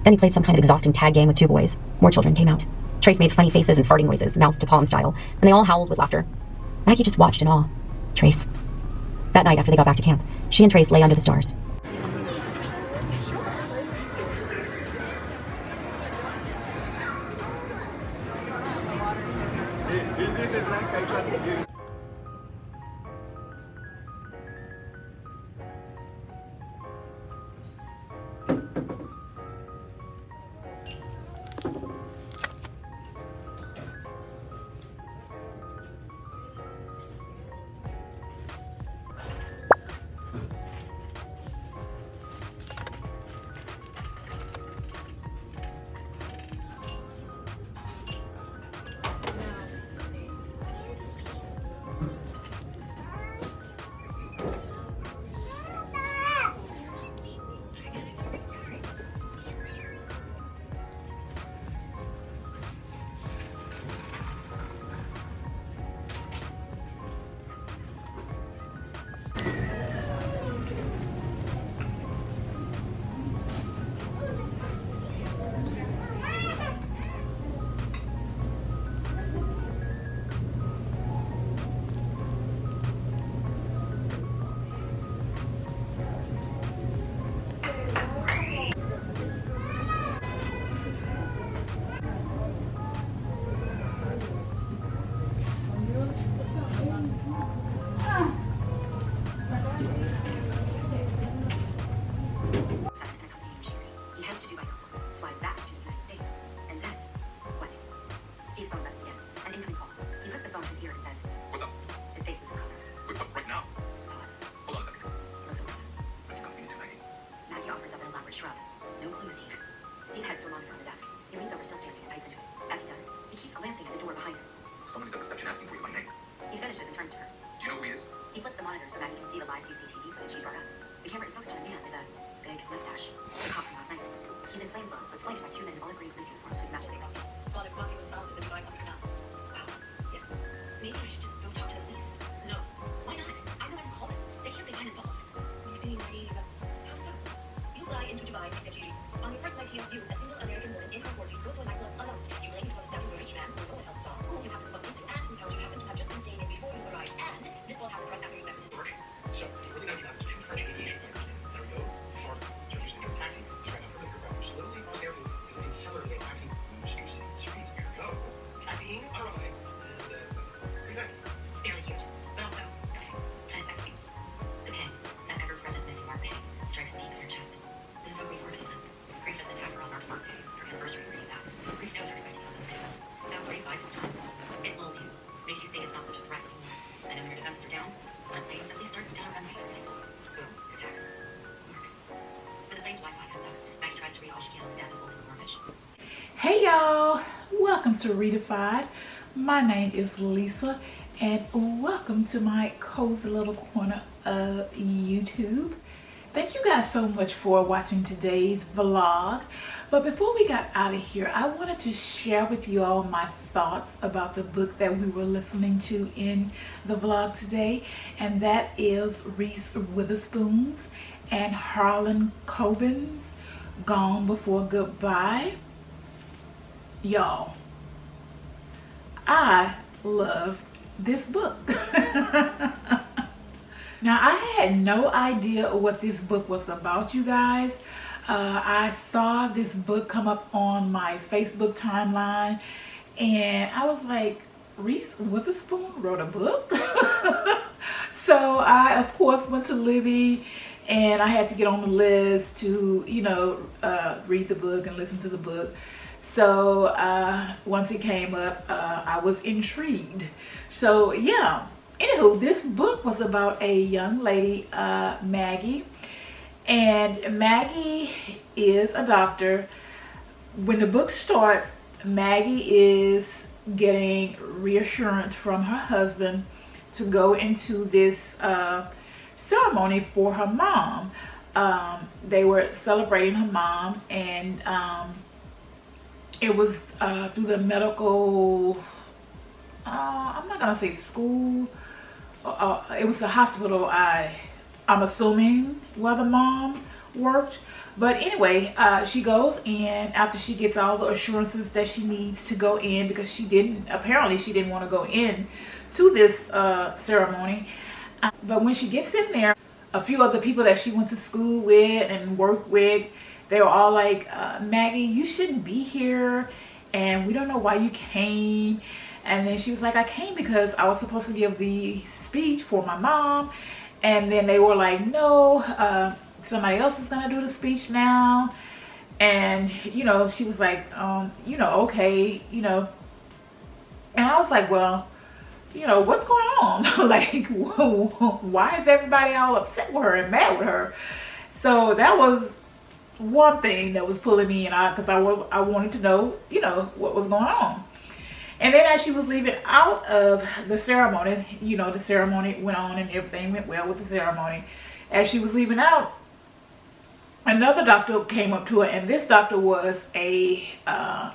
Then he played some kind of exhausting tag game with 2 boys. More children came out. Trace made funny faces and farting noises, mouth to palm style, and they all howled with laughter. Maggie just watched in awe. Trace. That night after they got back to camp, she and Trace lay under the stars. Someone is at reception asking for you by name. He finishes and turns to her. Do you know who he is? He flips the monitor so that he can see the live CCTV footage he's brought up. The camera is focused on a man with a big mustache. The cop from last night. He's in plain clothes, but flanked by 2 men in all green police uniforms with matching makeup. Father's body was found to the Dubai Public Canal. Wow. Yes. Maybe I should just go talk to the police. No. Why not? I'm the one who called them. They can't be mine involved. Maybe naive. How so? You fly into Dubai for safety reasons. On your first night here, you, a single American woman in her 40s, go to a nightclub alone. You blame yourself a rich man who no one else saw, whom you happen to bump into, and whose house you happen to have just been staying in before you arrived. And this all happened right after you met his Work. So, in the early 1900s, 2 French aviation fighters. There we go. Farm. So, using the term taxi. Straight up from the aircraft. Slowly across the airfield. Because it's similar to a taxi moves through city streets. Here we go. Taxiing on a runway. And, what do you think? Fairly cute, but also kind of sexy. The pain, that ever-present missing mark pain, strikes deep in her chest. This is how grief works, isn't it? Grief doesn't attack her on Mark's birthday, her anniversary, or any of that. Grief knows you're expecting all those things. So grief bides its time. It lulls you, makes you think it's not such a threat anymore. And then when your defenses are down, when a plane suddenly starts down runway, for example, boom, attacks. Mark. When the plane's Wi-Fi comes up, Maggie tries to read all she can on the death of Wolf Gormich. Hey y'all, welcome to Readafied. My name is Lisa and welcome to my cozy little corner of YouTube. Thank you guys so much for watching today's vlog. But before we got out of here, I wanted to share with you all my thoughts about the book that we were listening to in the vlog today, and that is Reese Witherspoon's and Harlan Coben's Gone Before Goodbye. Y'all, I love this book. Now, I had no idea what this book was about, you guys. I saw this book come up on my Facebook timeline and I was like, Reese Witherspoon wrote a book? So I, of course, went to Libby and I had to get on the list to, you know, read the book and listen to the book. So once it came up, I was intrigued. So yeah, anywho, this book was about a young lady, Maggie. And Maggie is a doctor. When the book starts, Maggie is getting reassurance from her husband to go into this ceremony for her mom. They were celebrating her mom, and it was through the medical, I'm not gonna say school, it was the hospital, I'm assuming, where the mom worked. But anyway, she goes in after she gets all the assurances that she needs to go in, because apparently she didn't want to go in to this ceremony. But when she gets in there, a few of the people that she went to school with and worked with, they were all like, Maggie, you shouldn't be here, and we don't know why you came. And then she was like, I came because I was supposed to give the speech for my mom. And then they were like, no, somebody else is gonna do the speech now. And you know, she was like, you know, okay, you know. And I was like, well, you know, what's going on? Like, why is everybody all upset with her and mad with her? So that was one thing that was pulling me in, because I wanted to know, you know, what was going on. And then as she was leaving out of the ceremony, you know, the ceremony went on and everything went well with the ceremony. As she was leaving out, another doctor came up to her, and this doctor was a, I'm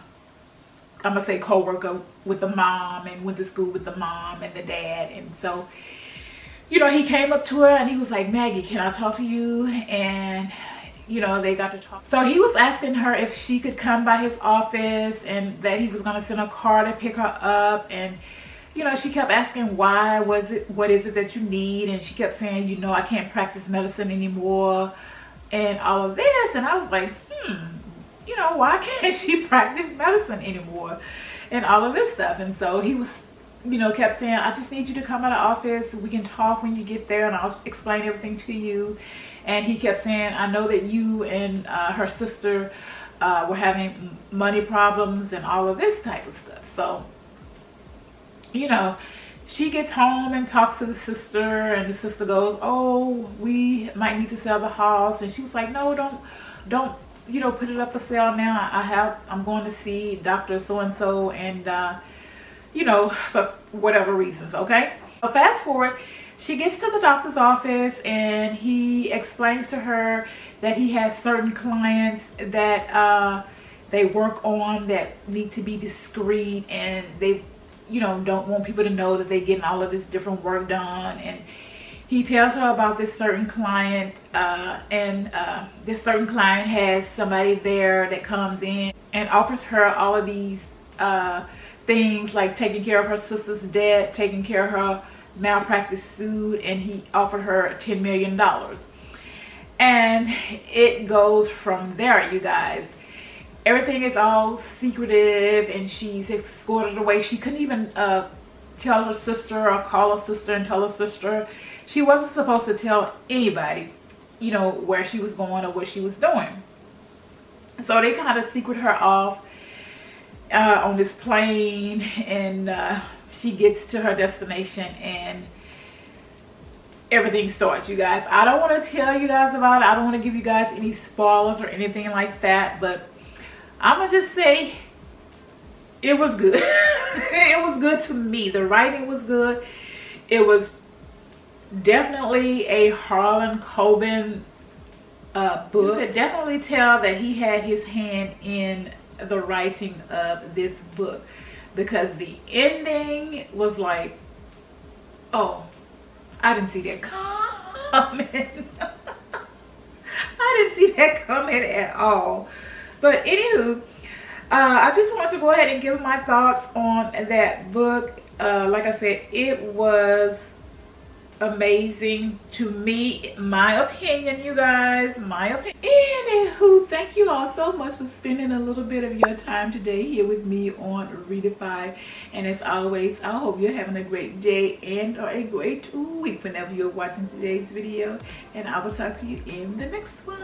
gonna say co-worker with the mom, and went to school with the mom and the dad. And so, you know, he came up to her and he was like, Maggie, can I talk to you? And you know, they got to talk. So he was asking her if she could come by his office, and that he was going to send a car to pick her up. And you know, she kept asking, what is it that you need? And she kept saying, you know, I can't practice medicine anymore and all of this. And I was like, you know, why can't she practice medicine anymore and all of this stuff? And so he was, you know, kept saying, I just need you to come by the office. We can talk when you get there, and I'll explain everything to you. And he kept saying, I know that you and her sister were having money problems and all of this type of stuff. So, you know, she gets home and talks to the sister, and the sister goes, oh, we might need to sell the house. And she was like, no, don't, you know, put it up for sale now. I'm going to see Dr. So-and-so, and, you know, for whatever reasons, okay? So fast forward, she gets to the doctor's office, and he explains to her that he has certain clients that they work on that need to be discreet, and they, you know, don't want people to know that they're getting all of this different work done. And he tells her about this certain client, and this certain client has somebody there that comes in and offers her all of these things, like taking care of her sister's debt, taking care of her malpractice suit, and he offered her $10 million. And it goes from there, you guys. Everything is all secretive, and she's escorted away. She couldn't even tell her sister, or call her sister and tell her sister. She wasn't supposed to tell anybody, you know, where she was going or what she was doing. So they kind of secret her off on this plane, and she gets to her destination, and everything starts, you guys. I don't want to tell you guys about it. I don't want to give you guys any spoilers or anything like that, but I'm gonna just say it was good. It was good to me. The writing was good. It was definitely a Harlan Coben book. You could definitely tell that he had his hand in the writing of this book, because the ending was like, oh, I didn't see that coming. I didn't see that coming at all. But anywho, I just wanted to go ahead and give my thoughts on that book. Like I said, it was amazing to me, my opinion, you guys, my opinion. Anywho, thank you all so much for spending a little bit of your time today here with me on Readafied. And as always, I hope you're having a great day and or a great week whenever you're watching today's video, and I will talk to you in the next one.